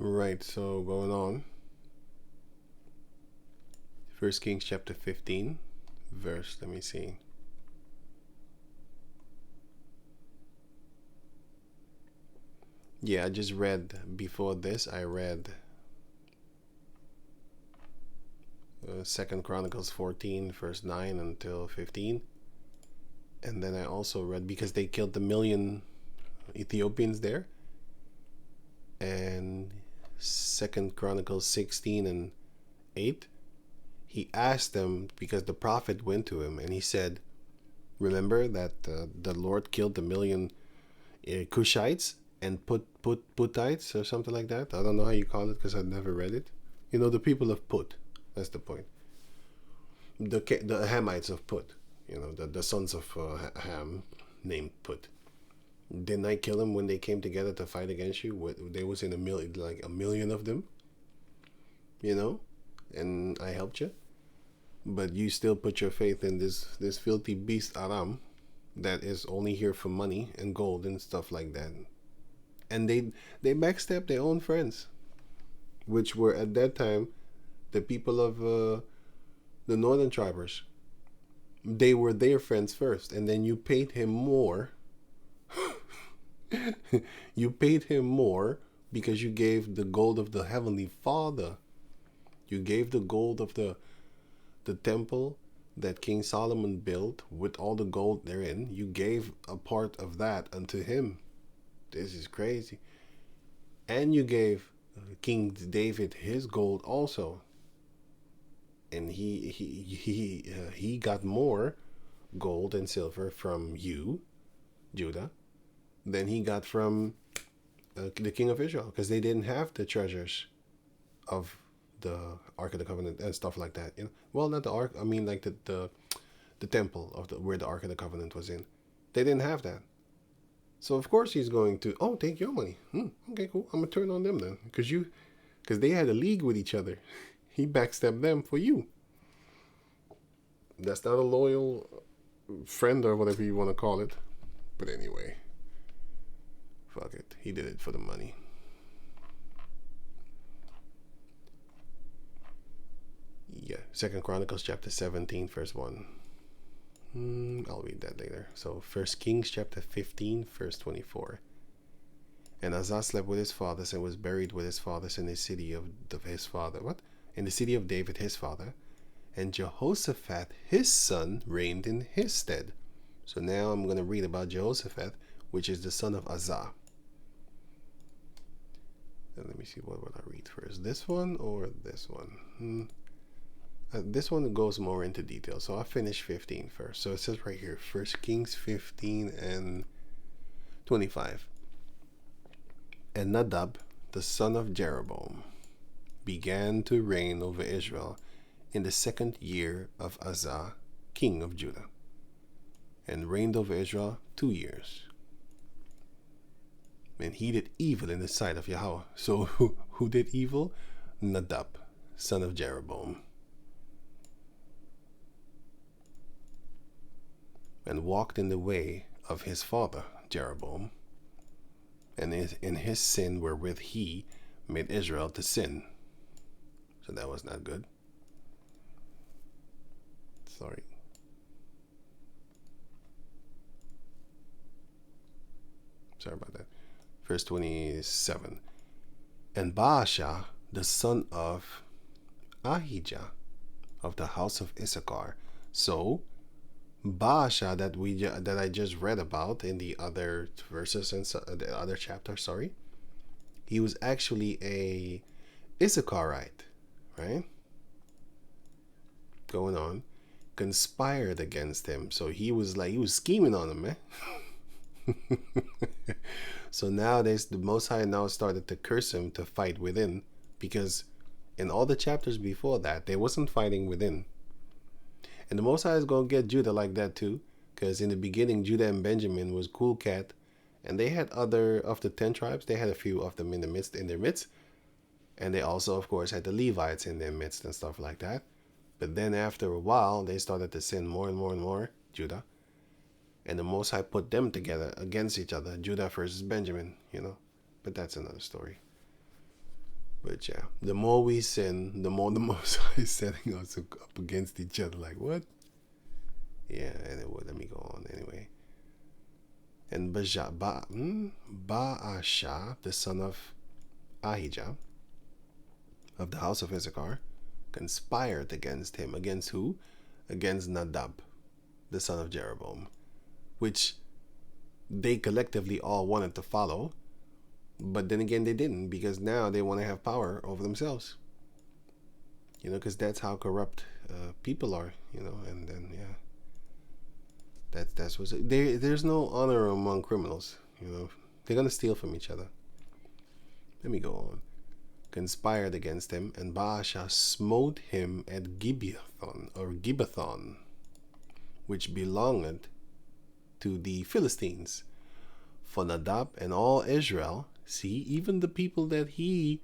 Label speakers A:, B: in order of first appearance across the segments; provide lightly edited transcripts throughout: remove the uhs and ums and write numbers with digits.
A: Right, so going on. 1 Kings chapter 15, verse, let me see. Yeah, I just read, before this, I read 2 Chronicles 14, verse 9 until 15. And then I also read, because they killed the million Ethiopians there. And 2 Chronicles 16 and 8. He asked them, because the prophet went to him and he said, remember that the Lord killed the million cushites and Phutites or something like that. I don't know how you call it because I've never read it. You know, the people of Phut. That's the point. The Hamites of Phut. You know, the sons of Ham, named Phut. Didn't I kill them when they came together to fight against you? There was in a million of them. You know, and I helped you. But you still put your faith in this filthy beast Aram, that is only here for money and gold and stuff like that. And they backstab their own friends, which were at that time the people of the northern tribers. They were their friends first, and then you paid him more. You paid him more because you gave the gold of the heavenly Father. You gave the gold of the temple that King Solomon built with all the gold therein. You gave a part of that unto him. This is crazy. And you gave King David his gold also. And he got more gold and silver from you, Judah, than he got from the king of Israel, because they didn't have the treasures of the Ark of the Covenant and stuff like that. You know? Well, not the Ark. I mean, like the temple of where the Ark of the Covenant was in. They didn't have that. So of course he's going to take your money. Okay, cool. I'm gonna turn on them then, because they had a league with each other. He backstabbed them for you. That's not a loyal friend or whatever you want to call it. But anyway, fuck it. He did it for the money. Yeah, 2 Chronicles chapter 17, verse 1. I'll read that later. So 1 Kings chapter 15, verse 24. And Uzzah slept with his fathers and was buried with his fathers in the city of his father. What? In the city of David his father. And Jehoshaphat his son reigned in his stead. So now I'm going to read about Jehoshaphat, which is the son of Uzzah. And let me see, what would I read first? This one or this one? This one goes more into detail, so I'll finish 15 first. So it says right here, 1 Kings 15 and 25. And Nadab, the son of Jeroboam, began to reign over Israel in the 2nd year of Uzzah, king of Judah, and reigned over Israel 2 years. And he did evil in the sight of Yahweh. So who did evil? Nadab, son of Jeroboam. And walked in the way of his father Jeroboam, and in his sin wherewith he made Israel to sin. So that was not good. Sorry. Sorry about that. Verse 27. And Baasha, the son of Ahijah, of the house of Issachar. So Baasha that I just read about in the other verses and the other chapter, sorry, he was actually a Issacharite, right? Going on, conspired against him. So he was scheming on him, man. So nowadays the Most High now started to curse him to fight within, because in all the chapters before that they wasn't fighting within. And the Most High is going to get Judah like that too, because in the beginning, Judah and Benjamin was cool cat, and they had other of the 10 tribes. They had a few of them in their midst, and they also, of course, had the Levites in their midst and stuff like that. But then after a while, they started to sin more and more and more, Judah, and the Most High put them together against each other, Judah versus Benjamin, you know. But that's another story. But yeah, the more we sin, the more the Most High is setting us up against each other. Like, what? Yeah, anyway, let me go on anyway. And Baasha, the son of Ahijah, of the house of Issachar, conspired against him. Against who? Against Nadab, the son of Jeroboam, which they collectively all wanted to follow. But then again, they didn't, because now they want to have power over themselves. You know, because that's how corrupt people are, you know, and then, yeah. That's what's... There's no honor among criminals, you know. They're going to steal from each other. Let me go on. Conspired against him, and Baasha smote him at Gibbethon, which belonged to the Philistines. For Nadab and all Israel, see, even the people that he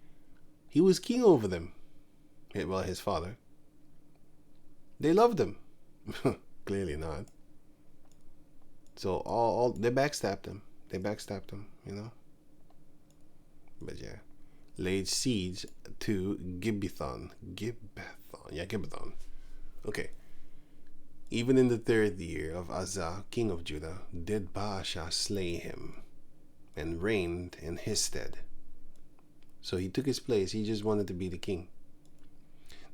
A: was king over them, well, his father, they loved him. Clearly not. So all they backstabbed him. They backstabbed him, you know. But yeah, laid siege to Gibbethon. Gibbethon. Okay. Even in the 3rd year of Asa, king of Judah, did Baasha slay him, and reigned in his stead. So he took his place. He just wanted to be the king.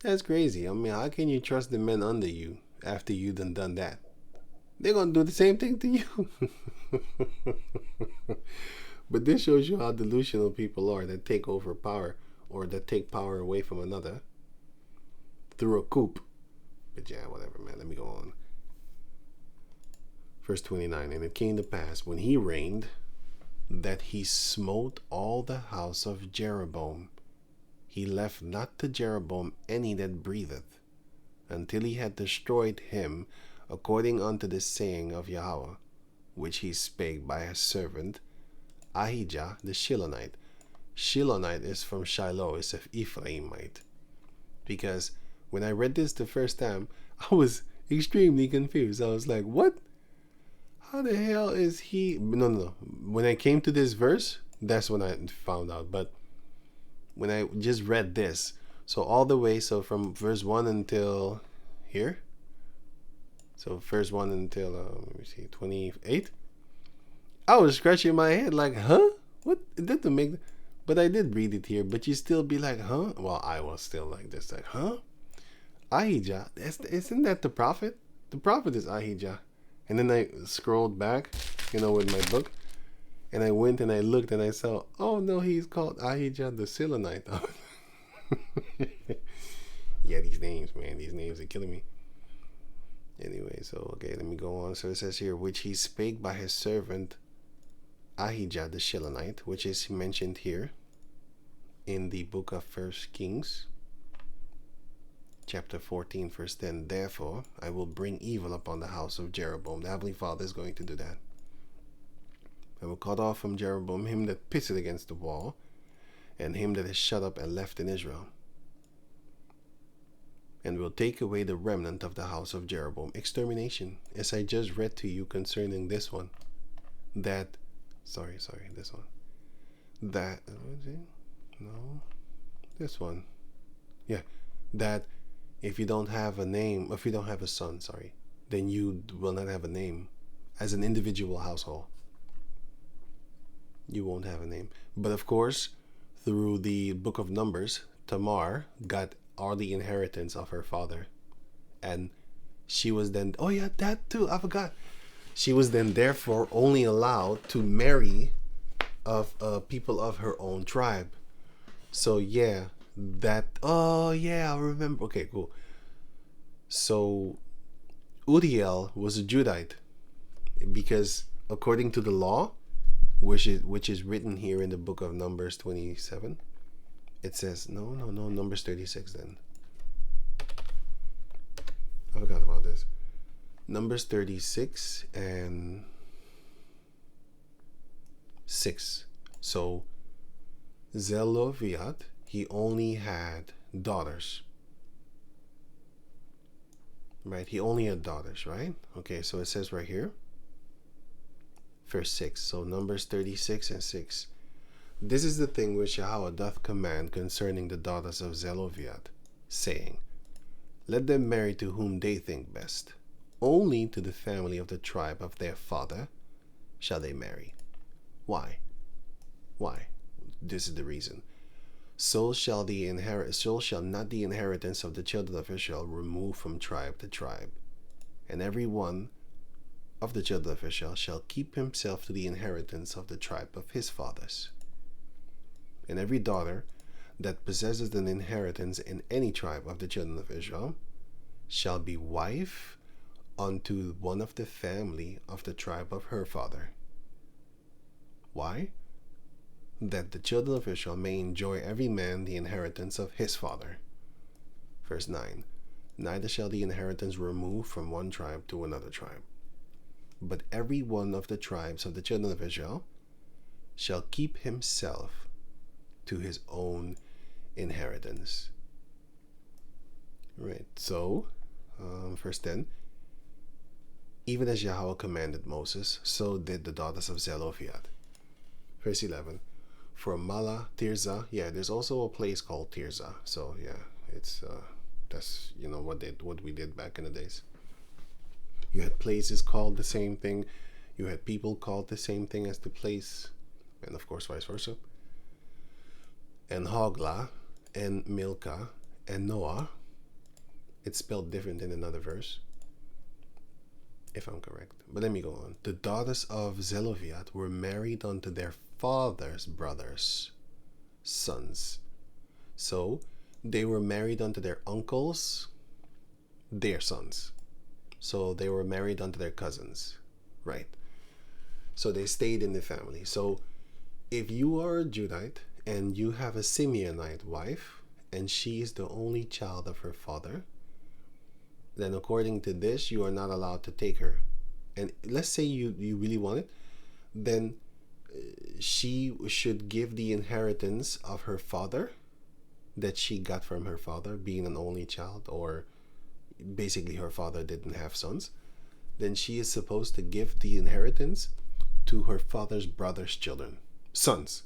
A: That's crazy. I mean, how can you trust the men under you after you done that? They're going to do the same thing to you. But this shows you how delusional people are that take over power, or that take power away from another through a coup. But yeah, whatever, man. Let me go on. Verse 29. And it came to pass, when he reigned, that he smote all the house of Jeroboam. He left not to Jeroboam any that breatheth, until he had destroyed him, according unto the saying of Yahweh, which he spake by his servant Ahijah the Shilonite. Shilonite is from Shiloh, it's of Ephraimite. Because when I read this the first time, I was extremely confused. I was like, what? How the hell is he? No. When I came to this verse, that's when I found out. But when I just read this, so all the way, so from verse 1 until here, so verse 1 until, let me see, 28, I was scratching my head like, huh? What? It didn't make... But I did read it here, but you still be like, huh? Well, I was still like this, like, huh? Ahijah, isn't that the prophet? The prophet is Ahijah. And then I scrolled back, you know, with my book, and I went and I looked and I saw, oh no, he's called Ahijah the Shilonite. Yeah, these names, man, these names are killing me. Anyway, so, okay, let me go on. So it says here, which he spake by his servant Ahijah the Shilonite, which is mentioned here in the book of 1 Kings, chapter 14, verse 10. Therefore, I will bring evil upon the house of Jeroboam. The Heavenly Father is going to do that. I will cut off from Jeroboam him that pisseth against the wall, and him that is shut up and left in Israel, and will take away the remnant of the house of Jeroboam. Extermination, as I just read to you concerning this one. That, sorry, this one. That, no, this one. Yeah, that if you don't have a name, if you don't have a son, then you will not have a name. As an individual household, you won't have a name. But of course, through the book of Numbers, Tamar got all the inheritance of her father, and she was then, oh yeah, that too, I forgot, she was then therefore only allowed to marry of people of her own tribe. So yeah, that, oh yeah, I remember. Okay, cool. So Uriel was a Judite, because according to the law, which is written here in the book of Numbers 27, it says, no, Numbers 36 then. I forgot about this. Numbers 36 and 6. So Zelophehad, he only had daughters. Right? He only had daughters, right? Okay, so it says right here, verse 6. So Numbers 36 and 6. This is the thing which Yahweh doth command concerning the daughters of Zelophehad, saying, let them marry to whom they think best. Only to the family of the tribe of their father shall they marry. Why? Why? This is the reason. So shall not the inheritance of the children of Israel remove from tribe to tribe. And every one of the children of Israel shall keep himself to the inheritance of the tribe of his fathers. And every daughter that possesses an inheritance in any tribe of the children of Israel shall be wife unto one of the family of the tribe of her father. Why? That the children of Israel may enjoy every man the inheritance of his father. Verse 9. Neither shall the inheritance remove from one tribe to another tribe, but every one of the tribes of the children of Israel shall keep himself to his own inheritance. Right, so verse 10. Even as Yahweh commanded Moses, so did the daughters of Zelophehad. Verse 11. For Mala, Tirzah, yeah, there's also a place called Tirzah. So yeah, it's that's what we did back in the days. You had places called the same thing. You had people called the same thing as the place, and of course vice versa. And Hoglah, and Milcah, and Noah. It's spelled different in another verse, if I'm correct. But let me go on. The daughters of Zelophehad were married unto their father's brothers' sons. So they were married unto their uncles, their sons. So they were married unto their cousins, right? So they stayed in the family. So if you are a Judite and you have a Simeonite wife, and she is the only child of her father, then according to this, you are not allowed to take her. And let's say you really want it, then she should give the inheritance of her father that she got from her father, being an only child, or basically her father didn't have sons. Then she is supposed to give the inheritance to her father's brother's children, sons,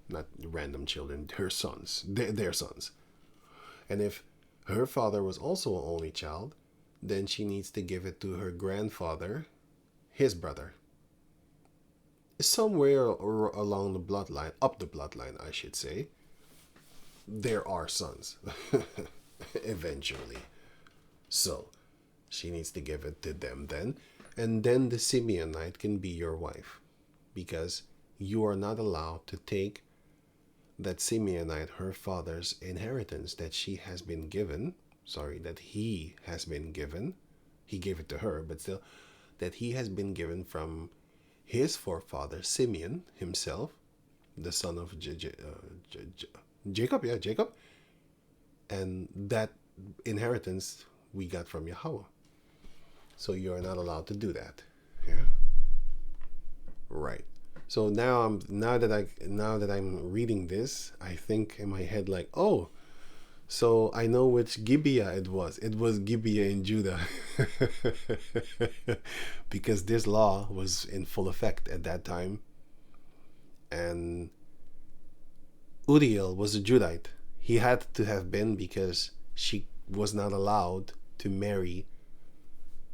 A: not random children, her sons, their sons. And if her father was also an only child, then she needs to give it to her grandfather, his brother. Somewhere along the bloodline, up the bloodline, I should say, there are sons eventually. So she needs to give it to them then. And then the Simeonite can be your wife, because you are not allowed to take that Simeonite, her father's inheritance that she has been given, that he has been given, he gave it to her, but still, that he has been given from his forefather, Simeon himself, the son of Jacob, Jacob, and that inheritance we got from Yahweh. So you are not allowed to do that. Yeah. Right. So now that I'm reading this, I think in my head like, oh, so I know which Gibeah it was. It was Gibeah in Judah. Because this law was in full effect at that time. And Uriel was a Judite. He had to have been, because she was not allowed to marry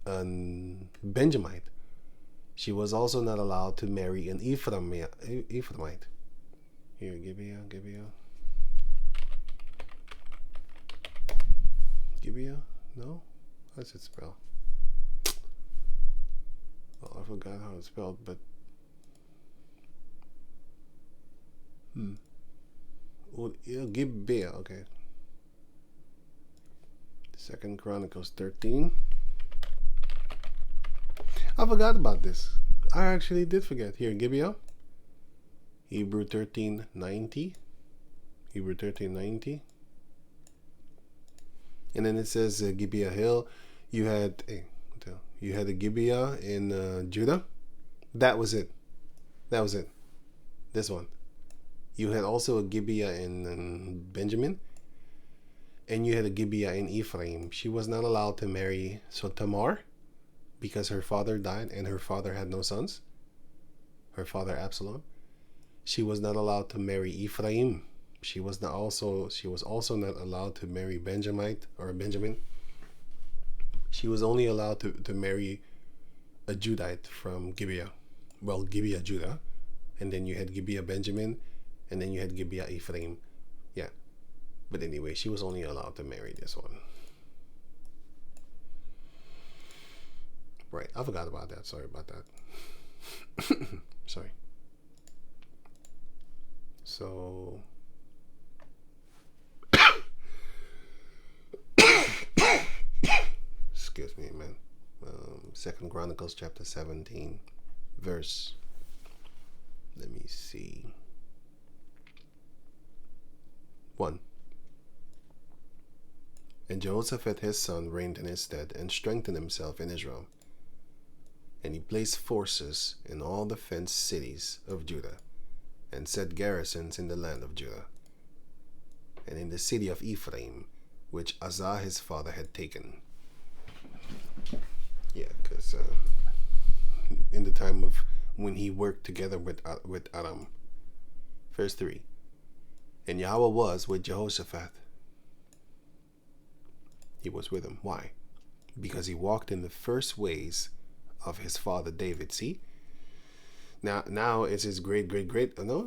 A: a Benjamite. She was also not allowed to marry an Ephraimite. Here, Gibeah. Gibeah? No? How's it spelled? Well, I forgot how it's spelled, but... Gibeah, okay. 2 Chronicles 13. I forgot about this. I actually did forget. Here, Gibeah. Hebrew 13:90. Hebrew 13:90. And then it says Gibeah Hill. You had a Gibeah in Judah. That was it. This one. You had also a Gibeah in Benjamin. And you had a Gibeah in Ephraim. She was not allowed to marry Tamar, because her father died and her father had no sons. Her father Absalom. She was not allowed to marry Ephraim. She was also not allowed to marry Benjamin. She was only allowed to marry a Judite from Gibeah. Well, Gibeah, Judah. And then you had Gibeah, Benjamin. And then you had Gibeah, Ephraim. Yeah. But anyway, she was only allowed to marry this one. Right. I forgot about that. Sorry about that. Sorry. So... excuse me, man. 2 Chronicles chapter 17, verse, let me see, 1. And Jehoshaphat his son reigned in his stead, and strengthened himself in Israel. And he placed forces in all the fenced cities of Judah, and set garrisons in the land of Judah, and in the city of Ephraim, which Asa his father had taken. Yeah, because in the time of when he worked together with Aram. Verse 3. And Yahweh was with Jehoshaphat. He was with him. Why? Because he walked in the first ways of his father David. See? Now it's his great. No.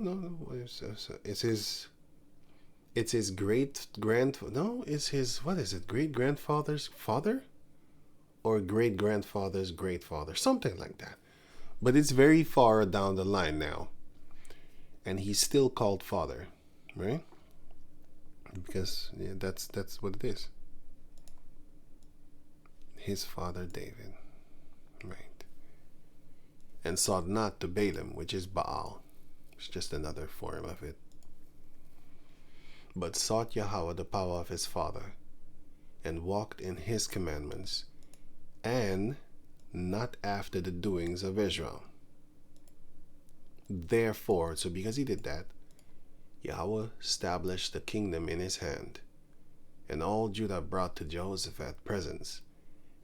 A: It's his great grandfather's father? Or great grandfather's great father, something like that. But it's very far down the line now, and he's still called father, right? Because yeah, that's what it is. His father David, right? And sought not to Balaam, which is Baal. It's just another form of it. But sought Yahweh, the power of his father, and walked in his commandments, and not after the doings of Israel. Therefore, so because he did that, Yahweh established the kingdom in his hand, and all Judah brought to Jehoshaphat presents,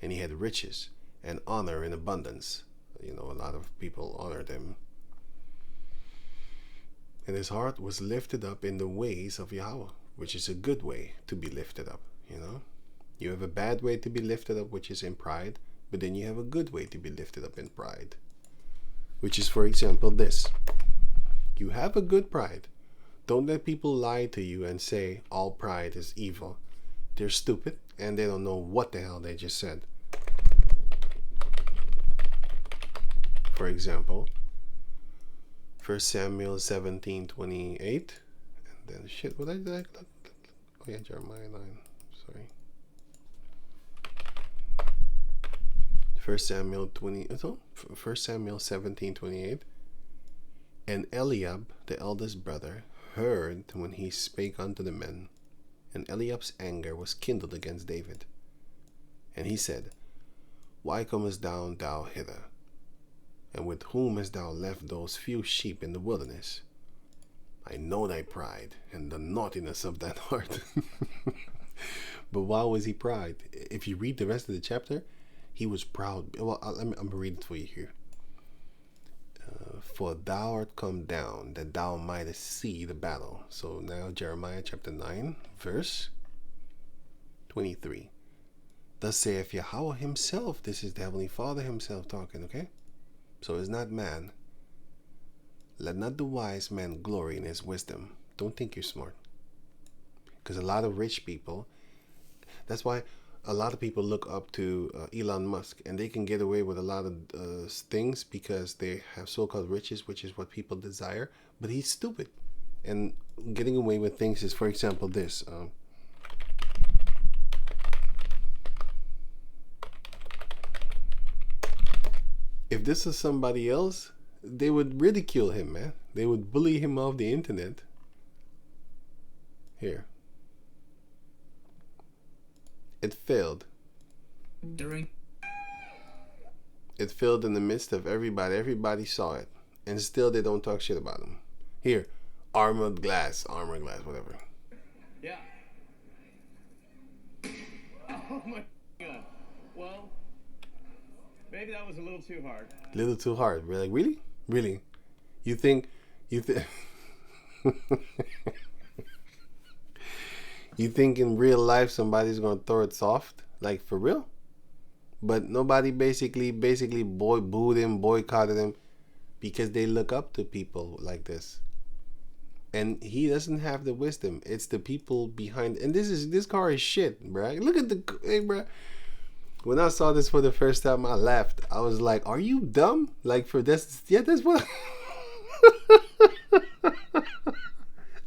A: and he had riches and honor in abundance. A lot of people honored him. And his heart was lifted up in the ways of Yahweh, which is a good way to be lifted up, You have a bad way to be lifted up, which is in pride, but then you have a good way to be lifted up in pride, which is, for example, this. You have a good pride. Don't let people lie to you and say all pride is evil. They're stupid and they don't know what the hell they just said. For example, 1 Samuel 17:28, and then what did I look? Oh yeah, Jeremiah 9. Sorry. 1 Samuel 17:28. And Eliab, the eldest brother, heard when he spake unto the men, and Eliab's anger was kindled against David. And he said, Why comest thou hither? And with whom hast thou left those few sheep in the wilderness? I know thy pride, and the naughtiness of thine heart. But why was he proud? If you read the rest of the chapter, he was proud. Well, I'm going to read it for you here. For thou art come down, that thou mightest see the battle. So now Jeremiah chapter 9, verse 23. Thus saith Yahweh himself. This is the Heavenly Father himself talking, okay? So it's not man. Let not the wise man glory in his wisdom. Don't think you're smart. Because a lot of rich people, that's why a lot of people look up to Elon Musk, and they can get away with a lot of things because they have so-called riches, which is what people desire. But he's stupid, and getting away with things is, for example, this. If this is somebody else, they would ridicule him, man. They would bully him off the internet. Here. It failed. It failed in the midst of everybody. Everybody saw it. And still they don't talk shit about him. Here. Armored glass, whatever.
B: Yeah. Oh my god. Well, maybe that was a little too hard.
A: Little too hard. We're like, really? Really? You think You think in real life somebody's gonna throw it soft, like for real? But nobody basically booed him, boycotted him, because they look up to people like this. And he doesn't have the wisdom. It's the people behind. And this car is shit, bruh. Look at the, hey, bruh. When I saw this for the first time, I laughed. I was like, "Are you dumb?" Like for this, yeah, that's what.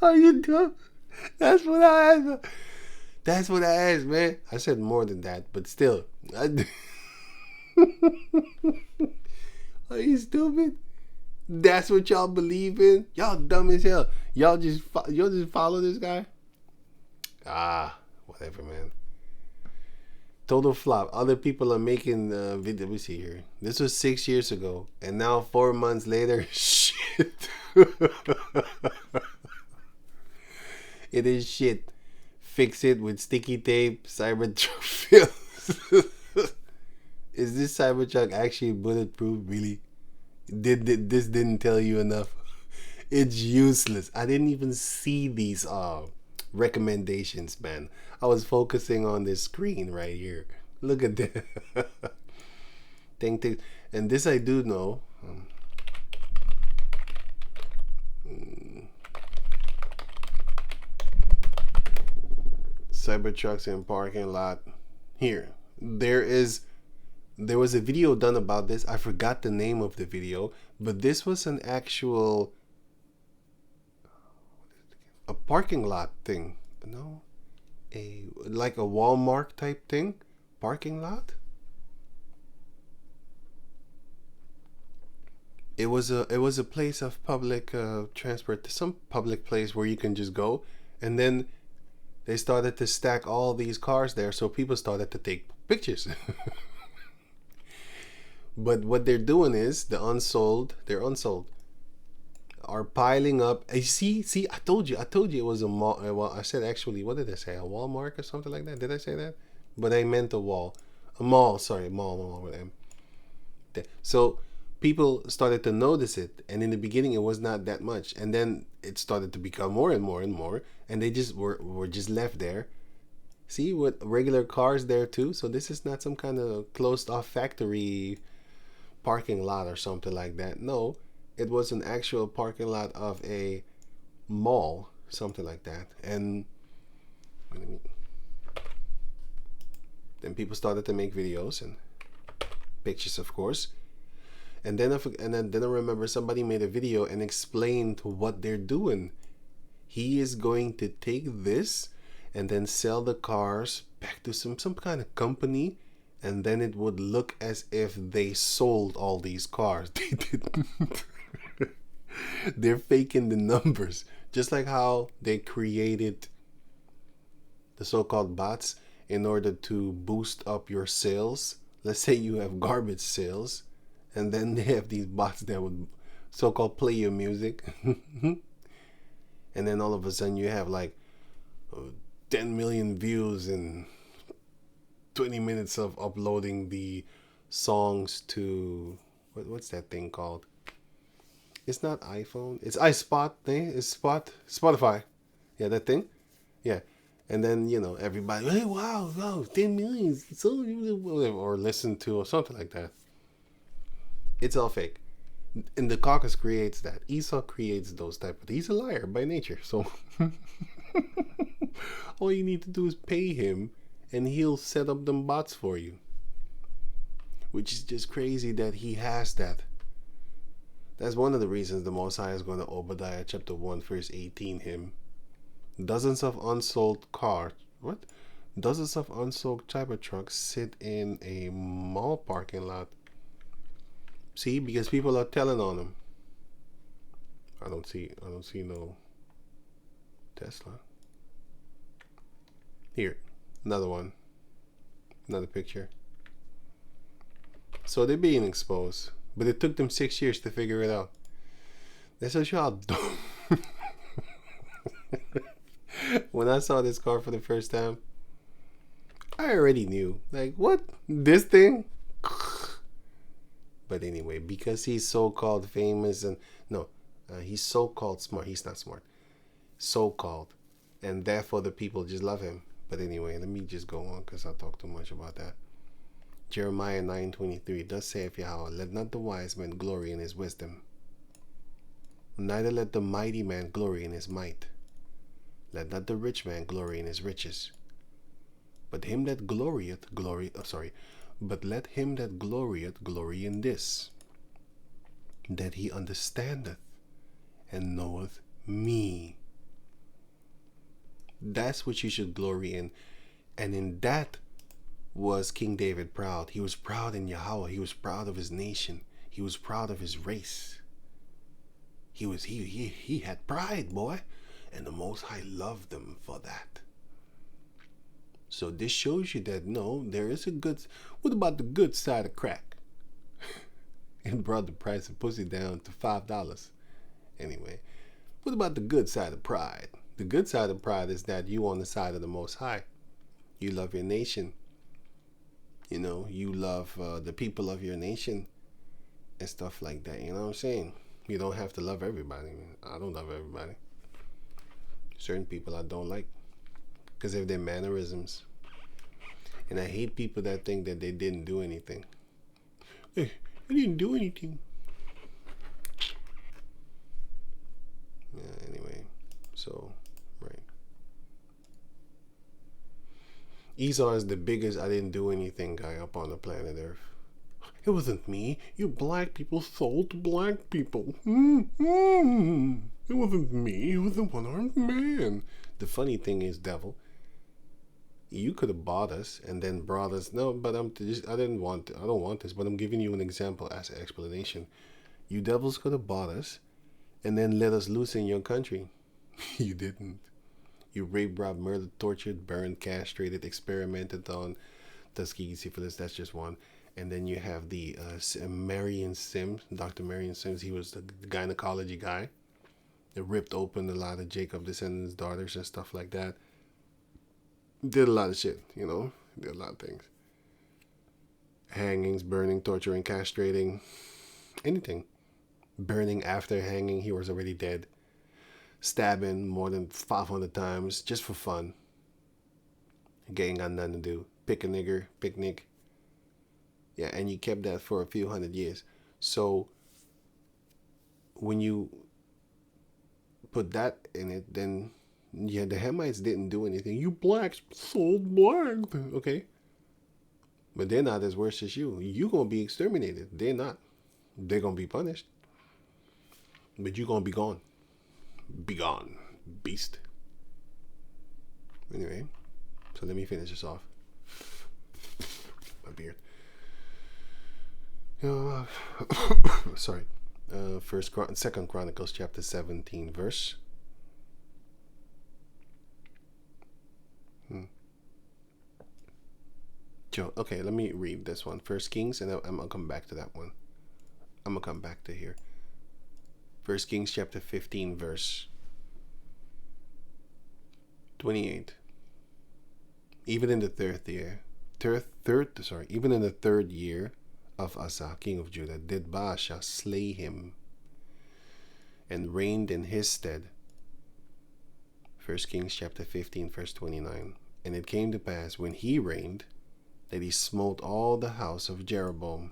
A: Are you dumb? That's what I asked. That's what I asked, man. I said more than that, but still. Are you stupid? That's what y'all believe in? Y'all dumb as hell. Y'all just follow this guy? Ah, whatever, man. Total flop. Other people are making video. Let me see here. This was 6 years ago, and now 4 months later, shit. It is shit. Fix it with sticky tape, Cybertruck films. Is this Cybertruck actually bulletproof? Really? This didn't tell you enough? It's useless. I didn't even see these recommendations, man. I was focusing on this screen right here. Look at that. Thing. And this I do know. Cybertrucks in parking lot. Here. There was a video done about this. I forgot the name of the video, but this was an actual a parking lot thing. No, like a Walmart type thing, parking lot. It was a place of public transport, some public place where you can just go, and then they started to stack all these cars there, so people started to take pictures. But what they're doing is they're unsold, are piling up. See, I told you it was a mall. Well, I said actually, what did I say? A Walmart or something like that? Did I say that? But I meant a mall. Sorry, mall with M. So people started to notice it, and in the beginning it was not that much, and then it started to become more and more and more, and they just were just left there. See, with regular cars there too. So this is not some kind of closed off factory parking lot or something like that. No, it was an actual parking lot of a mall, something like that. And then people started to make videos and pictures, of course. And then I remember somebody made a video and explained what they're doing. He is going to take this and then sell the cars back to some kind of company, and then it would look as if they sold all these cars. They didn't. They're faking the numbers, just like how they created the so-called bots in order to boost up your sales. Let's say you have garbage sales, and then they have these bots that would so-called play your music. And then all of a sudden you have like 10 million views in 20 minutes of uploading the songs to what's that thing called? It's not iPhone. It's iSpot thing. It's Spotify. Yeah, that thing. Yeah. And then, everybody, hey, wow, 10 million. So, or listen to or something like that. It's all fake. And the caucus creates that. Esau creates those type of. He's a liar by nature. So all you need to do is pay him, and he'll set up them bots for you. Which is just crazy that he has that. That's one of the reasons the Most High is going to Obadiah chapter 1 verse 18 him. Dozens of unsold cars. What? Dozens of unsold Cybertrucks sit in a mall parking lot. See, because people are telling on him. I don't see no Tesla. Here, another one. Another picture. So they're being exposed. But it took them 6 years to figure it out. That's so y'all dumb. When I saw this car for the first time, I already knew. Like, what? This thing? But anyway, because he's so-called famous and... No, he's so-called smart. He's not smart. so-called, and therefore the people just love him. But anyway, let me just go on because I talk too much about that. Jeremiah 9:23, thus saith Yahweh, let not the wise man glory in his wisdom, neither let the mighty man glory in his might. Let not the rich man glory in his riches. But him that glorieth, but let him that glorieth glory in this, that he understandeth and knoweth me. That's what you should glory in. And in that was King David proud. He was proud in Yahweh. He was proud of his nation. He was proud of his race. He had pride, boy. And the Most High loved them for that. So this shows you that no, there is a good. What about the good side of crack? It brought the price of pussy down to $5. Anyway, what about the good side of pride? The good side of pride is that you on the side of the Most High. You love your nation. You know, you love the people of your nation and stuff like that. You know what I'm saying? You don't have to love everybody. I don't love everybody. Certain people I don't like because of their mannerisms. And I hate people that think that they didn't do anything. Hey, I didn't do anything. Yeah, anyway. So, right. Esau is the biggest I didn't do anything guy up on the planet Earth. It wasn't me. You black people sold black people. It wasn't me. It was the one-armed man. The funny thing is, devil, you could have bought us and then brought us. No, but I don't want this, but I'm giving you an example as an explanation. You devils could have bought us and then let us loose in your country. You didn't. You raped, robbed, murdered, tortured, burned, castrated, experimented on Tuskegee syphilis. That's just one. And then you have the Marion Sims, Dr. Marion Sims. He was the gynecology guy that ripped open a lot of Jacob descendants' daughters and stuff like that. Did a lot of shit, you know. Did a lot of things. Hangings, burning, torturing, castrating, anything. Burning after hanging, he was already dead. Stabbing more than 500 times just for fun. Gang got nothing to do. Pick a nigger, picnic. Yeah, and you kept that for a few hundred years. So when you put that in it, then yeah, the Hamites didn't do anything. You blacks sold black. Okay. But they're not as worse as you. You gonna be exterminated. They're not. They're gonna be punished. But you gonna be gone. Be gone, beast. Anyway, so let me finish this off. My beard. Sorry. Second Chronicles chapter 17 verse. Okay, let me read this one. First Kings, and I'm gonna come back to that one. I'm gonna come back to here. First Kings chapter 15 verse 28. Even in the third year of Asa, king of Judah, did Baasha slay him and reigned in his stead. First Kings chapter 15 verse 29. And it came to pass when he reigned that he smote all the house of Jeroboam.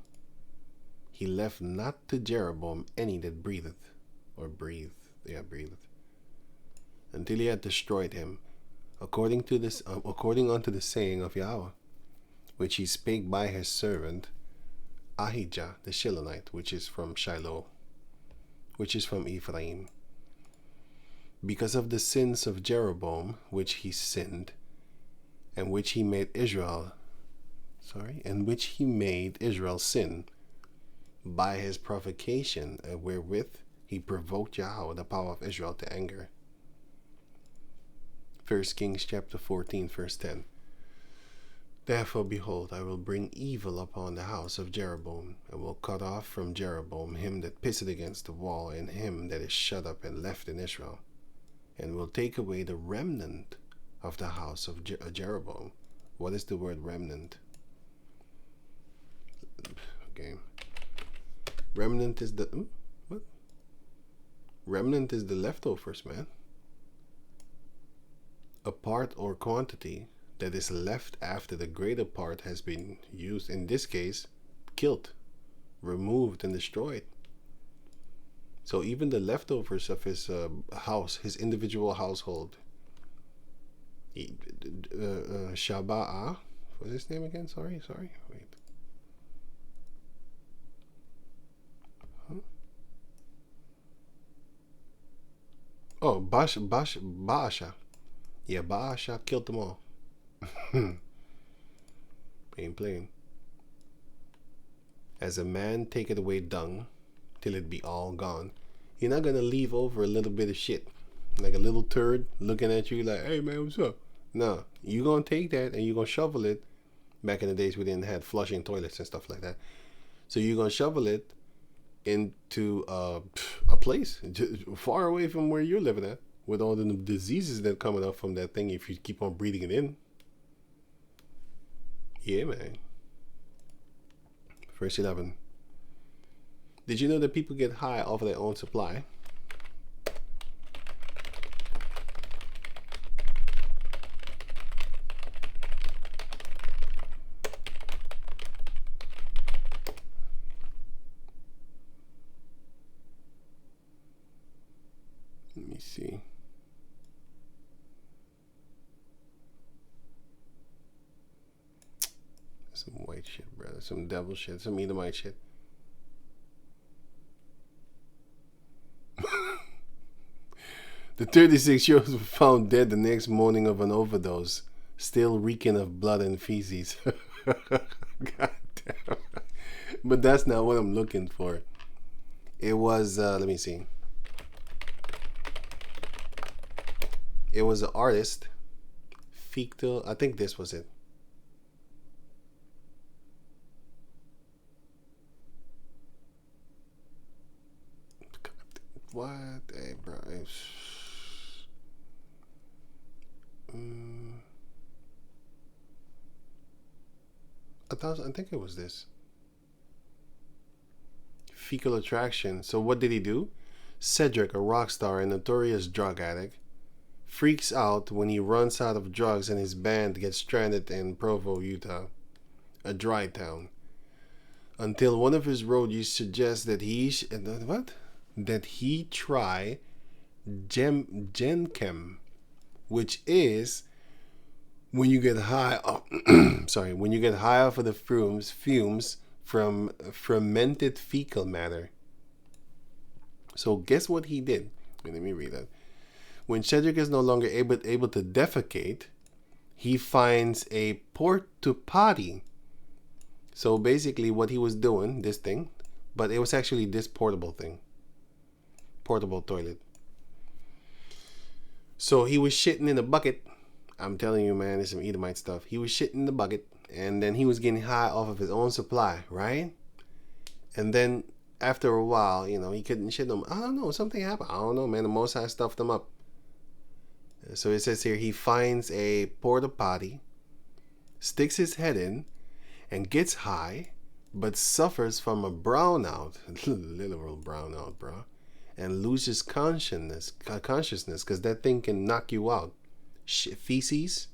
A: He left not to Jeroboam any that breathed, until he had destroyed him, according unto the saying of Yahweh, which he spake by his servant Ahijah the Shilonite, which is from Shiloh, which is from Ephraim, because of the sins of Jeroboam, which he sinned, and which he made Israel sin by his provocation, wherewith he provoked Yahweh, the power of Israel, to anger. 1 Kings chapter 14 verse 10. Therefore, behold, I will bring evil upon the house of Jeroboam, and will cut off from Jeroboam him that pisseth against the wall, and him that is shut up and left in Israel, and will take away the remnant of the house of Jeroboam. What is the word remnant? Okay. Remnant is the what? Remnant is the leftovers, man. a part or quantity that is left after the greater part has been used, in this case, killed, removed, and destroyed. So even the leftovers of his house, his individual household, Shaba'a, what's his name again? Sorry, wait. Huh? Oh, Baasha. Yeah, Baasha killed them all. Ain't playing. As a man taketh away dung, till it be all gone. You're not gonna leave over a little bit of shit, like a little turd looking at you like, hey man, what's up? No, you gonna take that and you're gonna shovel it. Back in the days we didn't have flushing toilets and stuff like that, so you're gonna shovel it into a place far away from where you're living at, with all the diseases that coming up from that thing if you keep on breathing it in. Yeah, man. Verse 11. Did you know that people get high off of their own supply? Let me see. Some white shit, brother. Some devil shit. Some Edomite shit. The 36-year-old was found dead the next morning of an overdose, still reeking of blood and feces. God damn. But that's not what I'm looking for. It was, let me see. It was an artist. Fecal, I think this was it. What? Hey, bro. I think it was this. Fecal attraction. So what did he do? Cedric, a rock star and notorious drug addict, freaks out when he runs out of drugs and his band gets stranded in Provo, Utah, a dry town. Until one of his roadies suggests that he try Genchem, which is when you get high. When you get high off of the fumes from fermented fecal matter. So guess what he did? Let me read that. When Cedric is no longer able to defecate, he finds a port to potty. So basically what he was doing, this thing, but it was actually this portable thing. Portable toilet. So he was shitting in a bucket. I'm telling you, man, it's some Edomite stuff. He was shitting in the bucket, and then he was getting high off of his own supply, right? And then after a while, he couldn't shit them. I don't know, something happened. I don't know, man. The Most High stuffed him up. So it says here, he finds a porta potty, sticks his head in, and gets high, but suffers from a brownout, literal brownout, bro, and loses consciousness, because that thing can knock you out. Feces,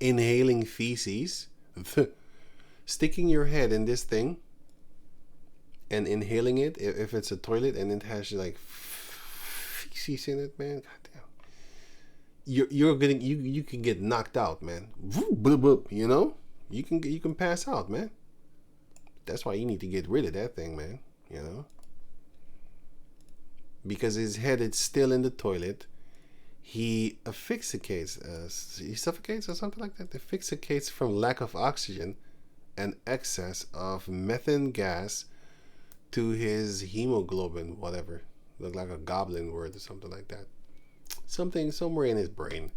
A: inhaling feces, sticking your head in this thing, and inhaling it, if it's a toilet and it has like feces in it, man, goddamn, you can get knocked out, man. You can pass out, man. That's why you need to get rid of that thing, man. Because his head is still in the toilet. He he suffocates or something like that. Asphyxiates from lack of oxygen and excess of methane gas to his hemoglobin, whatever. Look like a goblin word or something like that. Something somewhere in his brain.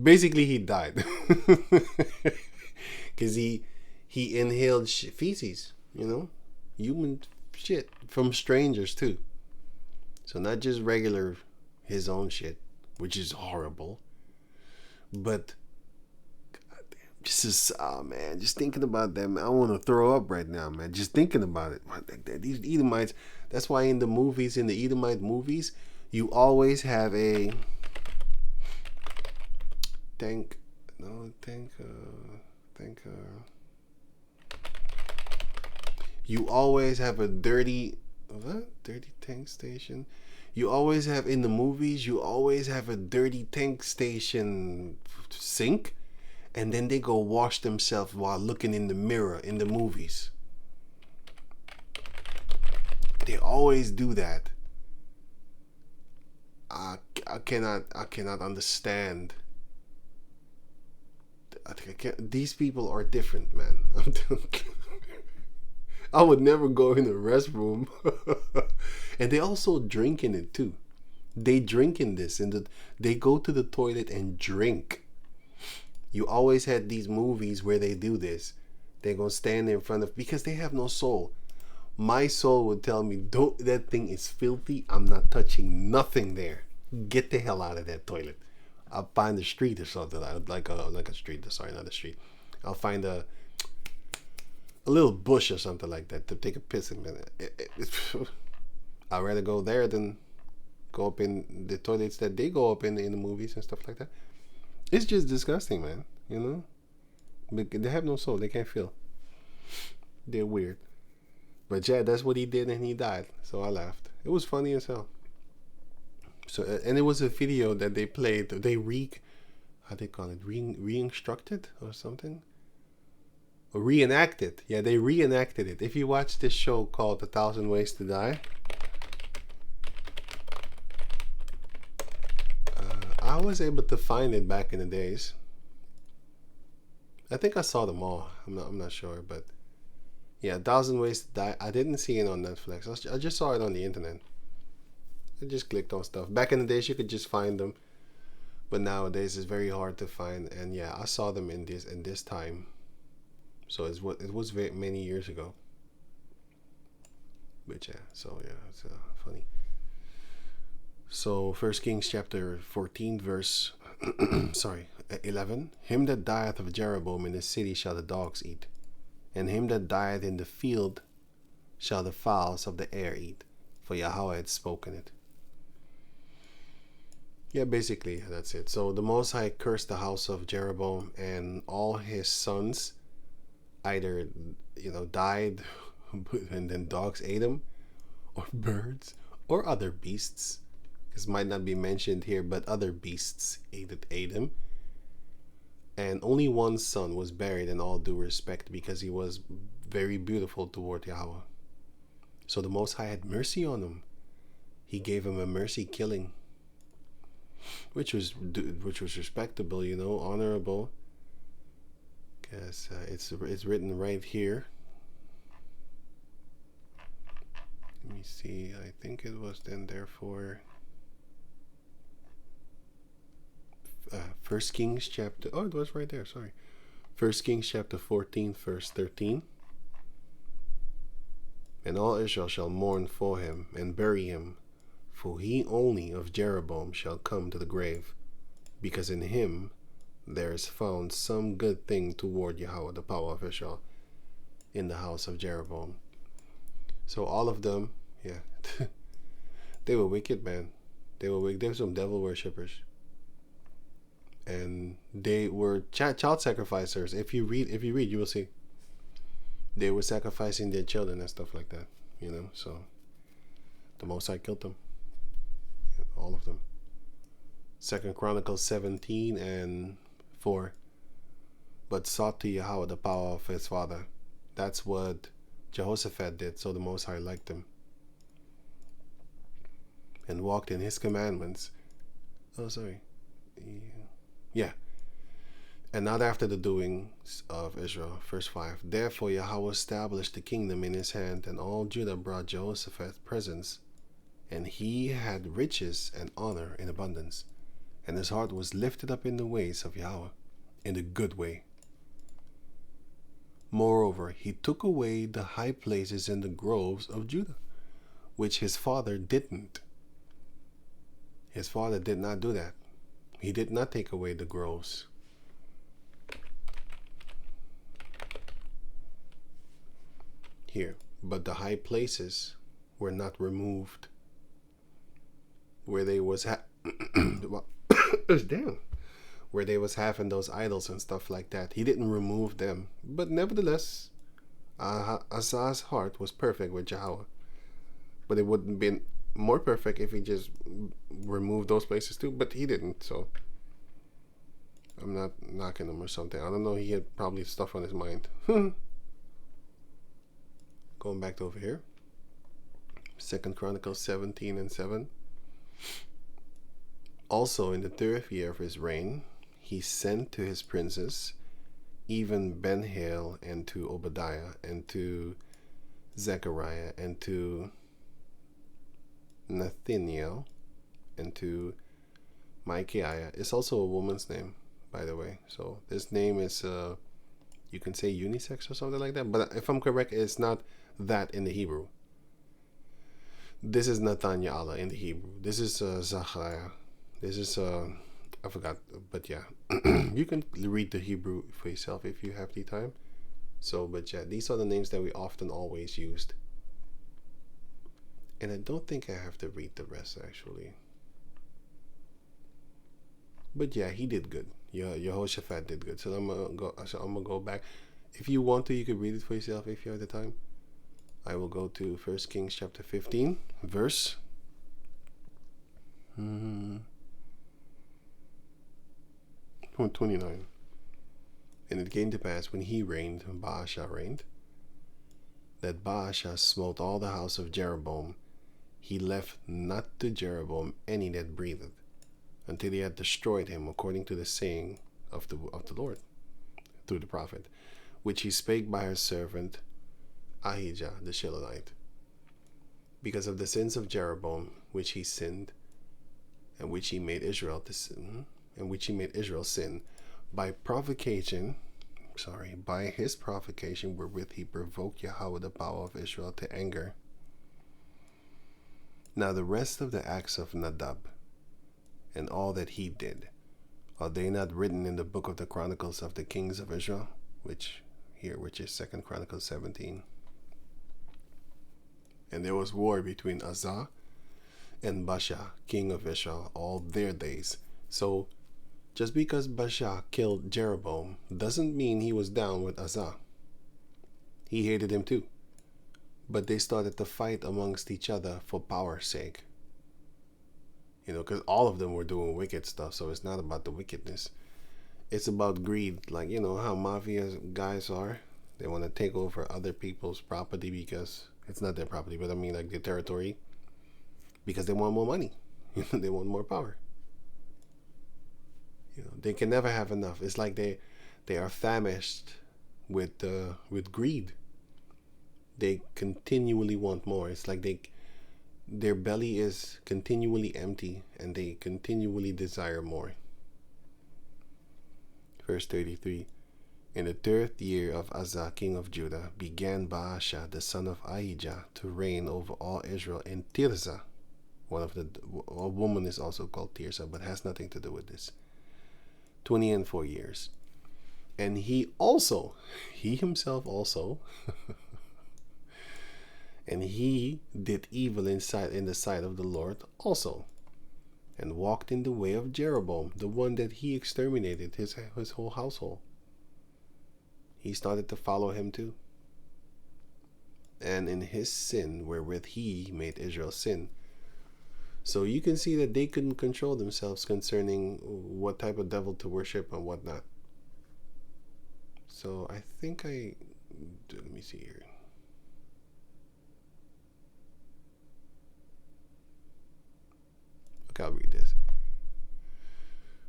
A: Basically, he died. Because he inhaled feces, human shit from strangers too. So not just regular, his own shit, which is horrible. But goddamn, man, just thinking about that, man, I want to throw up right now, man. Just thinking about it. These Edomites. That's why in the Edomite movies, you always have a tank. No, tank. You always have a dirty. What? Dirty tank station? You always have, in the movies, you always have a dirty tank station sink, and then they go wash themselves while looking in the mirror in the movies. They always do that. I cannot understand. These people are different, man. I would never go in the restroom. And they also drink in it too. They drink in this, and they go to the toilet and drink. You always had these movies where they do this. They're gonna stand in front of, because they have no soul. My soul would tell me, "Don't. That thing is filthy. I'm not touching nothing there. Get the hell out of that toilet." I'll find a street or something. I would like a street. Sorry, not a street. I'll find a little bush or something like that to take a piss in. I'd rather go there than go up in the toilets that they go up in the movies and stuff like that. It's just disgusting, man. You know, they have no soul. They can't feel. They're weird. But yeah, that's what he did, and he died. So I laughed. It was funny as hell. So, and it was a video that they played. They how they call it, re-instructed or something, or reenacted. Yeah, they reenacted it. If you watch this show called 1,000 Ways to Die, I was able to find it back in the days. I think I saw them all. I'm not sure, but yeah, 1,000 Ways to Die. I didn't see it on Netflix. I just saw it on the internet. I just clicked on stuff. Back in the days, you could just find them, but nowadays it's very hard to find. And yeah, I saw them in this time. So it was very many years ago. But yeah, so yeah, it's funny. So 1 Kings chapter 14 verse 11. Him that dieth of Jeroboam in the city shall the dogs eat, and him that dieth in the field shall the fowls of the air eat, for Yahweh had spoken it. Yeah, basically that's it. So the Most High cursed the house of Jeroboam, and all his sons either died and then dogs ate them, or birds, or other beasts. This might not be mentioned here, but other beasts ate him. And only one son was buried in all due respect, because he was very beautiful toward Yahweh. So the Most High had mercy on him. He gave him a mercy killing, which was respectable, honorable. Because it's written right here. Let me see. I think it was then therefore. 1 Kings chapter. Oh, it was right there. Sorry. 1 Kings chapter 14, verse 13. And all Israel shall mourn for him and bury him, for he only of Jeroboam shall come to the grave, because in him there is found some good thing toward Yahweh, the power of Israel, in the house of Jeroboam. So all of them, yeah, they were wicked, man. They were some devil worshippers. And they were child sacrificers. If you read, you will see. They were sacrificing their children and stuff like that, So the Most High killed them, all of them. 2 Chronicles 17 and 4. But sought to Yahweh the power of his father. That's what Jehoshaphat did. So the Most High liked him, and walked in his commandments. Oh, sorry. Yeah. And not after the doings of Israel. Verse 5. Therefore Yahweh established the kingdom in his hand, and all Judah brought Jehoshaphat presents, and he had riches and honor in abundance, and his heart was lifted up in the ways of Yahweh, in the good way. Moreover, he took away the high places in the groves of Judah, which his father didn't. His father did not do that. He did not take away the groves. Here, but the high places were not removed, where they was damn, where they was having those idols and stuff like that. He didn't remove them, but nevertheless, Aza's heart was perfect with Yahweh. But it would have been more perfect if he just removed those places too, but he didn't, so I'm not knocking him or something. I don't know, he had probably stuff on his mind. Going back to over here, 2 Chronicles 17:7. Also in the 3rd year of his reign, he sent to his princes, even Ben-Hail, and to Obadiah, and to Zechariah, and to Nathaniel, and to Micaiah. It's also a woman's name, by the way. So this name is, you can say unisex or something like that. But if I'm correct, it's not that in the Hebrew. This is Nathaniel in the Hebrew. This is Zachariah. This is, I forgot, but yeah. You can read the Hebrew for yourself if you have the time. So, but yeah, these are the names that we often always used. And I don't think I have to read the rest, actually. But yeah, he did good. Yehoshaphat did good. So I'm gonna go back. If you want to, you can read it for yourself if you have the time. I will go to 1 Kings chapter 15, verse 29. And it came to pass when he reigned, Baasha reigned, that Baasha smote all the house of Jeroboam. He left not to Jeroboam any that breathed, until he had destroyed him, according to the saying of the Lord through the prophet, which he spake by his servant Ahijah the Shilonite, because of the sins of Jeroboam, which he sinned, and which he made Israel to sin, and which he made Israel sin, by his provocation wherewith he provoked Yahweh the power of Israel to anger. Now the rest of the acts of Nadab, and all that he did, are they not written in the book of the Chronicles of the kings of Israel? Which is 2 Chronicles 17. And there was war between Azah and Baasha, king of Israel, all their days. So just because Baasha killed Jeroboam doesn't mean he was down with Azah. He hated him too. But they started to fight amongst each other for power's sake. Because all of them were doing wicked stuff, so it's not about the wickedness. It's about greed, like, how mafia guys are. They want to take over other people's property because it's not their property, but I mean like their territory, because they want more money. They want more power. They can never have enough. It's like they are famished with greed. They continually want more. It's like their belly is continually empty and they continually desire more. Verse 33. In the 3rd year of Azah, king of Judah, began Baasha, the son of Ahijah, to reign over all Israel in Tirzah. A woman is also called Tirzah, but has nothing to do with this. 24 years. And he himself also, and he did evil in the sight of the Lord also, and walked in the way of Jeroboam, the one that he exterminated, his whole household. He started to follow him too. And in his sin wherewith he made Israel sin. So you can see that they couldn't control themselves concerning what type of devil to worship and whatnot. So I think let me see here. Okay, I'll read this.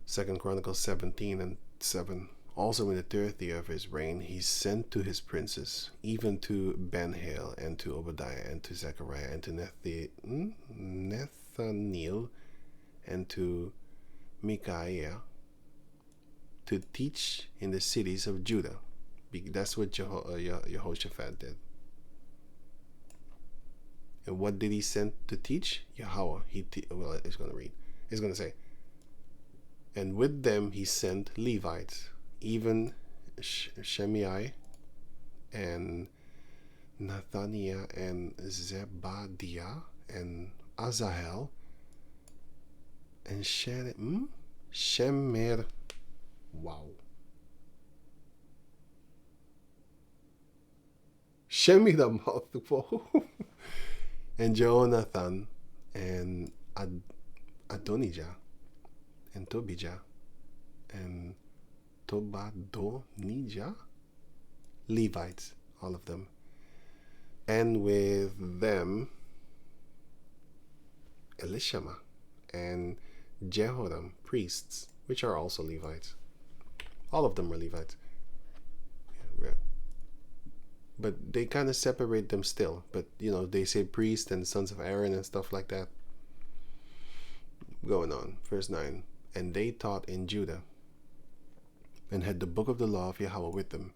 A: 2 Chronicles 17:7. Also in the 3rd year of his reign, he sent to his princes, even to Ben-Hail, and to Obadiah, and to Zechariah, and to Nathaniel, and to Micaiah, to teach in the cities of Judah. That's what Yehoshaphat did. And what did he send to teach? Yahweh. It's going to read. It's going to say, and with them he sent Levites, even Shemai and Nathaniah and Zebadiah and Azahel and Shemer Wow. Shemida mouthful. And Jonathan and Adonijah and Tobijah and Tobadonijah, Levites, all of them. And with them Elishama and Jehoram, priests, which are also Levites. All of them were Levites. Yeah. But they kind of separate them still. But, you know, they say priest and sons of Aaron and stuff like that. Going on. Verse 9. And they taught in Judah, and had the book of the law of Yahweh with them,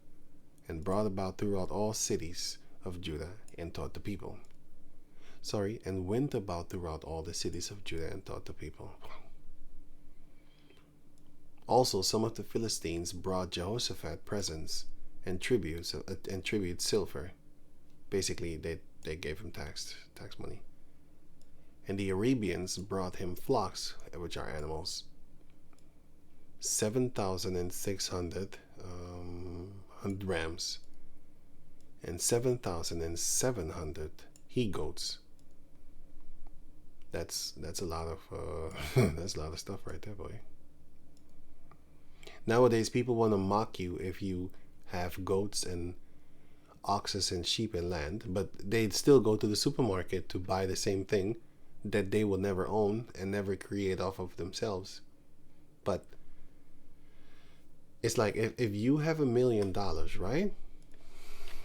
A: and brought about throughout all cities of Judah, and taught the people. And went about throughout all the cities of Judah, and taught the people. Also, some of the Philistines brought Jehoshaphat presents and tribute silver. Basically, they gave him tax money. And the Arabians brought him flocks, which are animals, 7,600 rams, and 7,700 he goats. That's a lot of that's a lot of stuff right there, boy. Nowadays, people want to mock you if you have goats and oxes and sheep and land, but they'd still go to the supermarket to buy the same thing that they will never own and never create off of themselves. But it's like if you have $1 million, right?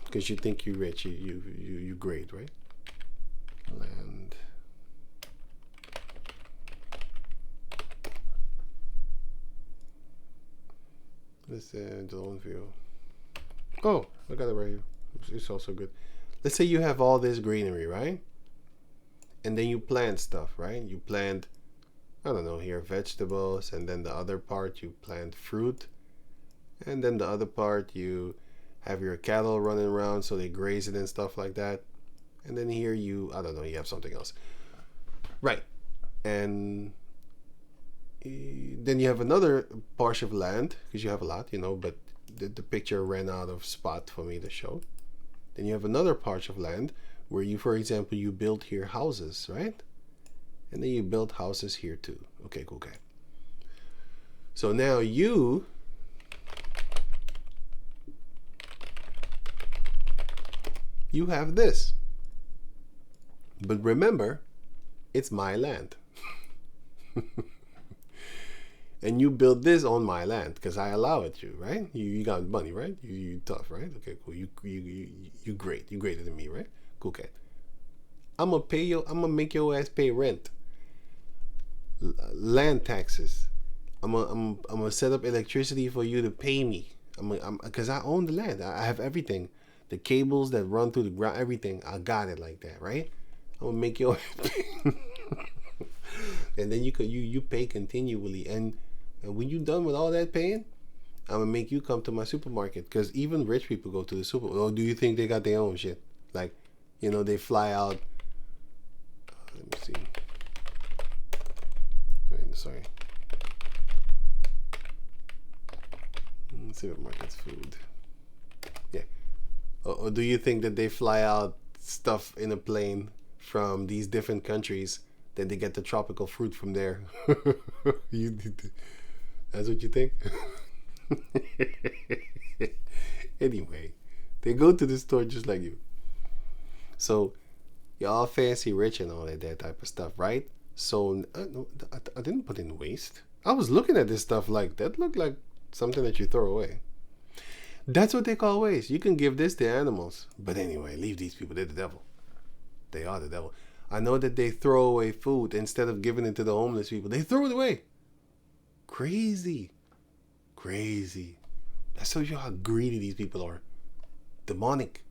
A: Because you think you're rich, you great, right? Land. Let's drone view. Oh, I got it right here. It's also good. Let's say you have all this greenery, right? And then you plant stuff, right? You plant, I don't know, here vegetables, and then the other part you plant fruit, and then the other part you have your cattle running around so they graze it and stuff like that. And then here you, I don't know, you have something else. Right. And then you have another part of land, because you have a lot, you know, but the picture ran out of spot for me to show. Then you have another part of land where you, for example, you build here houses, right? And then you build houses here too. Okay, cool, okay. So now you have this. But remember, it's my land. And you build this on my land because I allow it to, right? You got money, right? You tough, right? Okay, cool. You great. You greater than me, right? Cool, cat. I'm gonna make your ass pay rent, land taxes. I'm gonna set up electricity for you to pay me. Because I own the land. I have everything, the cables that run through the ground, everything. I got it like that, right? I'm gonna make your ass pay. And then you pay continually, and when you're done with all that paying, I'm gonna make you come to my supermarket, because even rich people go to the supermarket. Oh, do you think they got their own shit? Like, you know, they fly out. Let me see. Wait, sorry. Supermarkets, food. Yeah. Or do you think that they fly out stuff in a plane from these different countries? Then they get the tropical fruit from there. That's what you think? Anyway, they go to the store just like you. So, you're all fancy rich and all that type of stuff, right? So, no, I didn't put in waste. I was looking at this stuff like, that looked like something that you throw away. That's what they call waste. You can give this to animals. But anyway, leave these people. They're the devil. They are the devil. I know that they throw away food instead of giving it to the homeless people. They throw it away. Crazy. That shows you how greedy these people are. Demonic.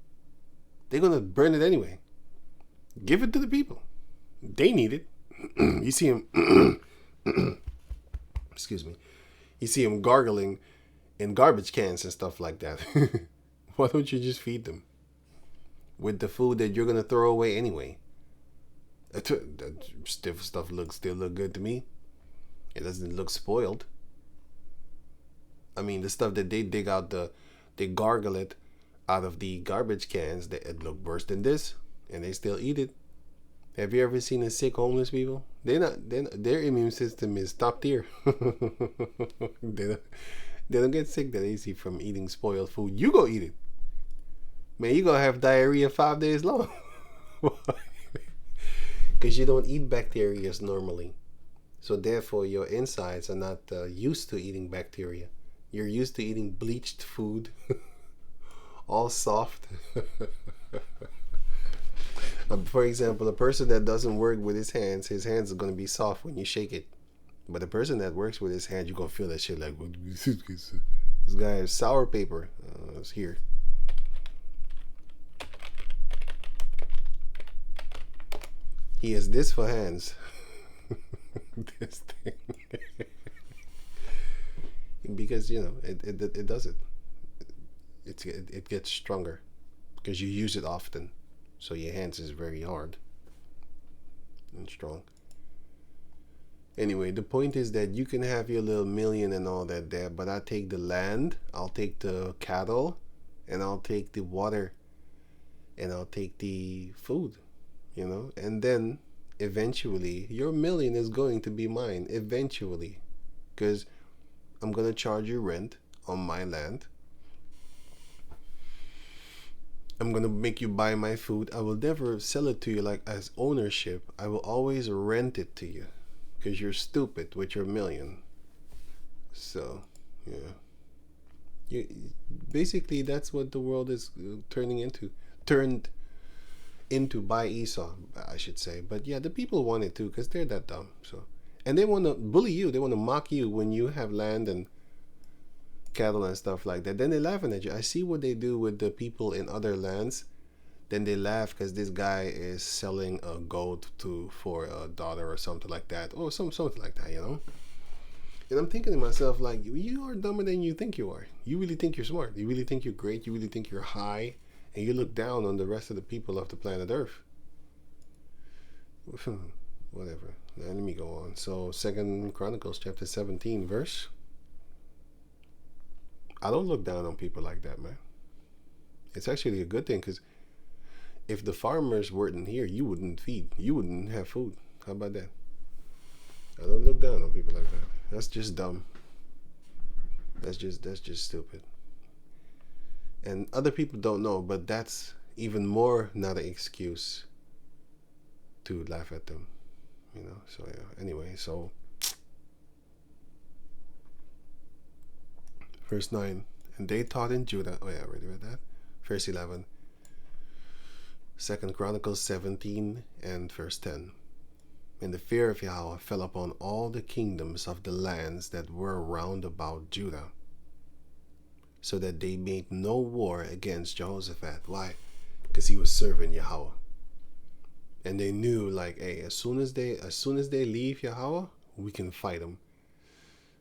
A: They're going to burn it anyway. Give it to the people. They need it. You see them. Excuse me. You see them gargling in garbage cans and stuff like that. Why don't you just feed them with the food that you're going to throw away anyway? That stiff stuff still look good to me. It doesn't look spoiled. I mean, the stuff that they dig out they gargle it out of the garbage cans. That it look worse than this, and they still eat it. Have you ever seen a sick homeless people? Their immune system is top tier. They don't get sick that easy from eating spoiled food. You go eat it. Man, you gonna have diarrhea 5 days long. Because you don't eat bacteria normally. So therefore your insides are not used to eating bacteria. You're used to eating bleached food. All soft. For example, a person that doesn't work with his hands are going to be soft when you shake it. But a person that works with his hands, you're going to feel that shit like, this guy has sour paper. It's here. He has this for hands. This thing. Because, you know, it does it. It gets stronger. Because you use it often. So your hands is very hard. And strong. Anyway, the point is that you can have your little million and all that there, but I take the land, I'll take the cattle, and I'll take the water, and I'll take the food, you know, and then eventually your million is going to be mine, eventually, because I'm going to charge you rent on my land. I'm going to make you buy my food. I will never sell it to you like as ownership. I will always rent it to you. Because you're stupid with your million. So, yeah. Basically, that's what the world is turned into by Esau, I should say. But yeah, the people want it too, because they're that dumb. So, and they want to bully you. They want to mock you when you have land and cattle and stuff like that. Then they're laughing at you. I see what they do with the people in other lands. Then they laugh because this guy is selling a goat for a daughter or something like that, or something like that, you know. And I'm thinking to myself, like, you are dumber than you think you are. You really think you're smart. You really think you're great. You really think you're high, and you look down on the rest of the people of the planet Earth. Whatever. Now, let me go on. So, 2 Chronicles chapter 17 verse. I don't look down on people like that, man. It's actually a good thing, because if the farmers weren't here, you wouldn't have food. How about that? I don't look down on people like that. That's just dumb. That's just stupid. And other people don't know, but that's even more not an excuse to laugh at them. You know, so yeah. Anyway, so verse 9. And they taught in Judah. Oh yeah, I already read that. Verse 11. 2 Chronicles 17 and verse 10. And the fear of Yahweh fell upon all the kingdoms of the lands that were round about Judah, so that they made no war against Jehoshaphat. Why? Because he was serving Yahweh. And they knew, like, hey, as soon as they leave Yahweh, we can fight them.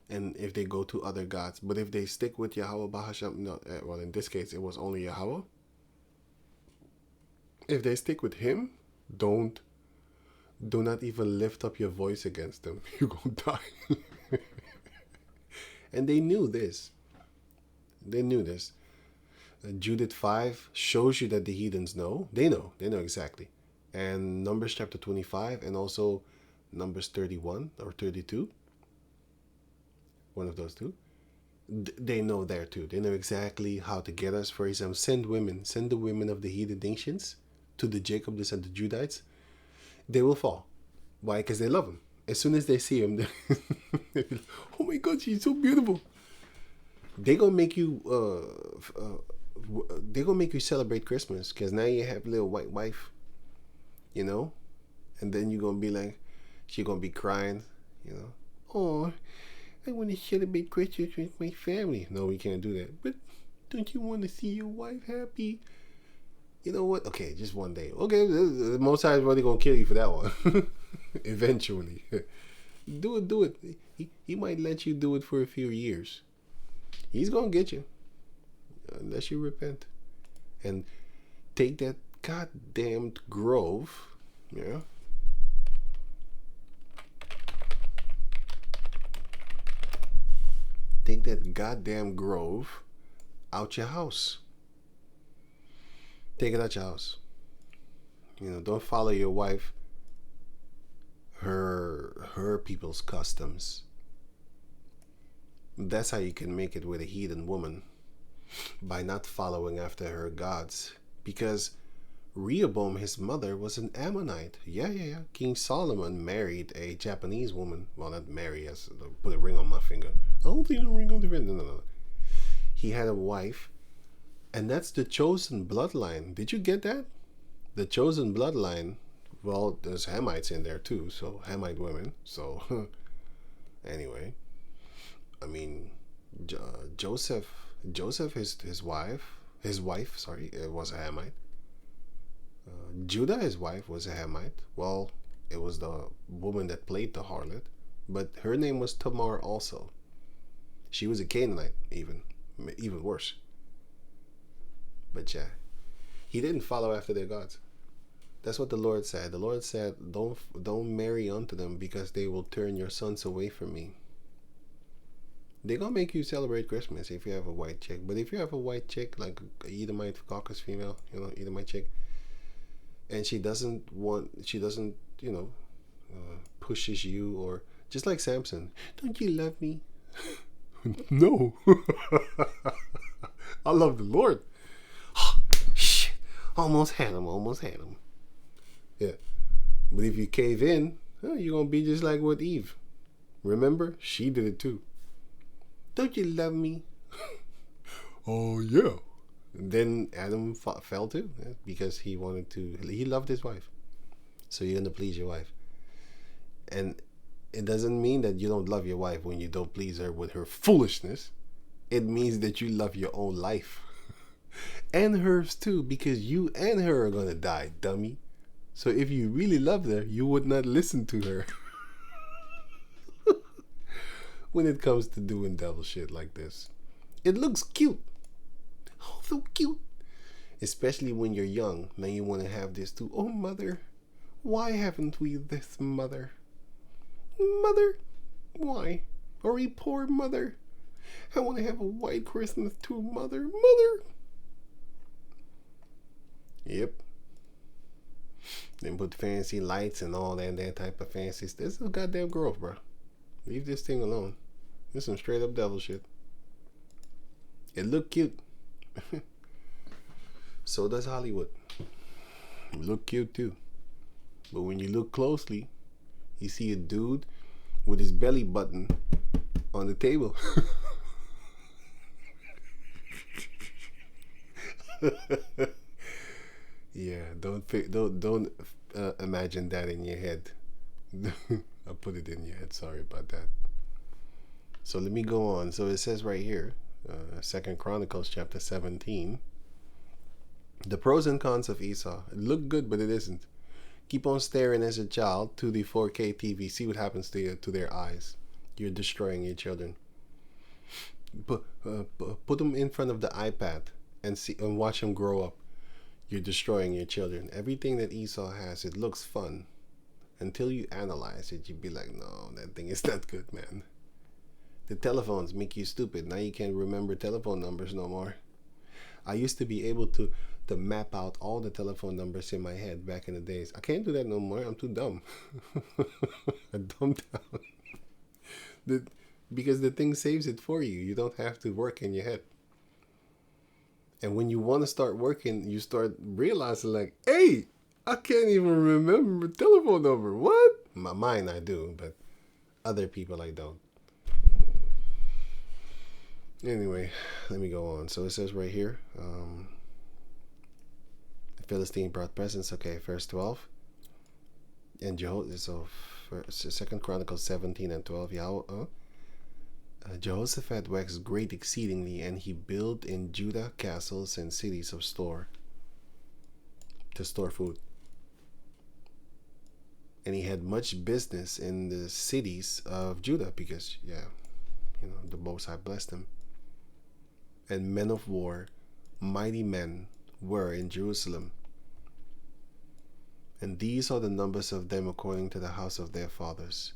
A: And if they go to other gods, but if they stick with Yahweh Bahasham, no, well, in this case, it was only Yahweh. If they stick with him, do not even lift up your voice against them. You're going to die. And they knew this. Judith 5 shows you that the heathens know. They know exactly. And Numbers chapter 25 and also Numbers 31 or 32. One of those two. They know there too. They know exactly how to get us. For example, send the women of the heathen nations to the Jacobs and the Judites. They will fall. Why? Because they love him. As soon as they see him, they're like, oh my God, she's so beautiful. They're gonna make you celebrate Christmas, because now you have a little white wife, you know, and then you're gonna be like, she's gonna be crying, you know, oh, I want to celebrate Christmas with my family. No, we can't do that. But don't you want to see your wife happy? You know what? Okay, just one day. Okay, the Most High is really gonna kill you for that one. Eventually, do it. He might let you do it for a few years. He's gonna get you unless you repent and take that goddamned grove. Yeah. take that goddamn grove out your house. Take it out your house. Don't follow your wife, her people's customs. That's how you can make it with a heathen woman, by not following after her gods. Because Rehoboam, his mother, was an Ammonite. Yeah. King Solomon married a Japanese woman. Well, not marry, as put a ring on my finger. I don't think a ring on the finger. No. He had a wife, and that's the chosen bloodline. Did you get that? The chosen bloodline. Well, there's Hamites in there too, so Hamite women. So anyway, I mean, Joseph, his wife, was a Hamite. Judah, his wife, was a Hamite. Well, it was the woman that played the harlot, but her name was Tamar also. She was a Canaanite, even worse. But yeah, he didn't follow after their gods. That's what the Lord said. The Lord said, don't marry unto them, because they will turn your sons away from me. They're going to make you celebrate Christmas if you have a white chick. But if you have a white chick, like a Edomite Caucasus female, Edomite chick, and she doesn't, pushes you, or just like Samson, don't you love me? No. I love the Lord. Shit. Almost had him. Yeah. But if you cave in, you're going to be just like with Eve. Remember? She did it too. Don't you love me? Oh, yeah. And then Adam fell too, because he loved his wife. So you're going to please your wife. And it doesn't mean that you don't love your wife when you don't please her with her foolishness. It means that you love your own life. And hers too, because you and her are going to die, dummy. So if you really loved her, you would not listen to her. When it comes to doing devil shit like this. It looks cute. Oh, so cute. Especially when you're young. Now you want to have this too. Oh, mother. Why haven't we this, mother? Mother? Why? Are we poor, mother? I want to have a white Christmas too, mother. Mother. Yep. Then put fancy lights and all that type of fancy. This is a goddamn growth, bro. Leave this thing alone. This is some straight up devil shit. It look cute. So does Hollywood. It look cute too. But when you look closely, you see a dude with his belly button on the table. Yeah, don't imagine that in your head. I put it in your head. Sorry about that. So let me go on. So it says right here, 2 Chronicles chapter 17. The pros and cons of Esau. It looked good, but it isn't. Keep on staring as a child to the 4K TV. See what happens to their eyes. You're destroying your children. Put them in front of the iPad and watch them grow up. You're destroying your children. Everything that Esau has, it looks fun. Until you analyze it, you'd be like, no, that thing is not good, man. The telephones make you stupid. Now you can't remember telephone numbers no more. I used to be able to map out all the telephone numbers in my head back in the days. I can't do that no more. I'm too dumb. I dumbed down. Because the thing saves it for you. You don't have to work in your head. And when you want to start working, you start realizing like, hey, I can't even remember the telephone number. What? My mind I do, but other people I don't. Anyway, let me go on. So it says right here, the Philistine brought presents. Okay, verse 12. And Jehoshaphat, so 2 Chronicles 17 and 12. Jehoshaphat waxed great exceedingly, and he built in Judah castles and cities of store to store food. And he had much business in the cities of Judah because, the Most High blessed him. And men of war, mighty men, were in Jerusalem. And these are the numbers of them according to the house of their fathers.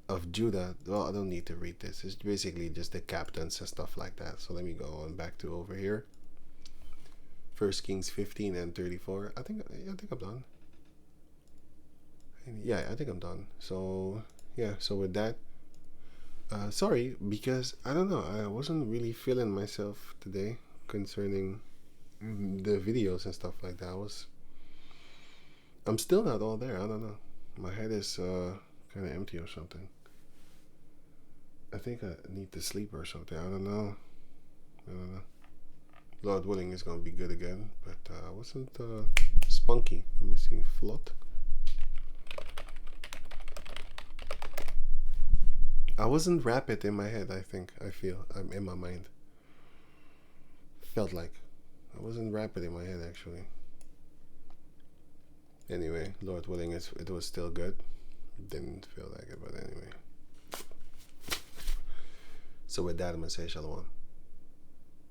A: of Judah. Well, I don't need to read this. It's basically just the captains and stuff like that. So let me go on back to over here. 1 Kings 15 and 34. I think I'm done. Yeah, I think I'm done. So yeah, so with that, sorry, because I don't know, I wasn't really feeling myself today concerning the videos and stuff like that. I'm still not all there. I don't know. My head is kind of empty or something. I think I need to sleep or something. I don't know. Lord willing, it's gonna be good again. But I wasn't spunky. Let me see. Phut. I wasn't rapid in my head. I feel I'm in my mind. Felt like I wasn't rapid in my head actually. Anyway, Lord willing, it was still good. Didn't feel like it, but anyway. So with that, I'm gonna say shalom.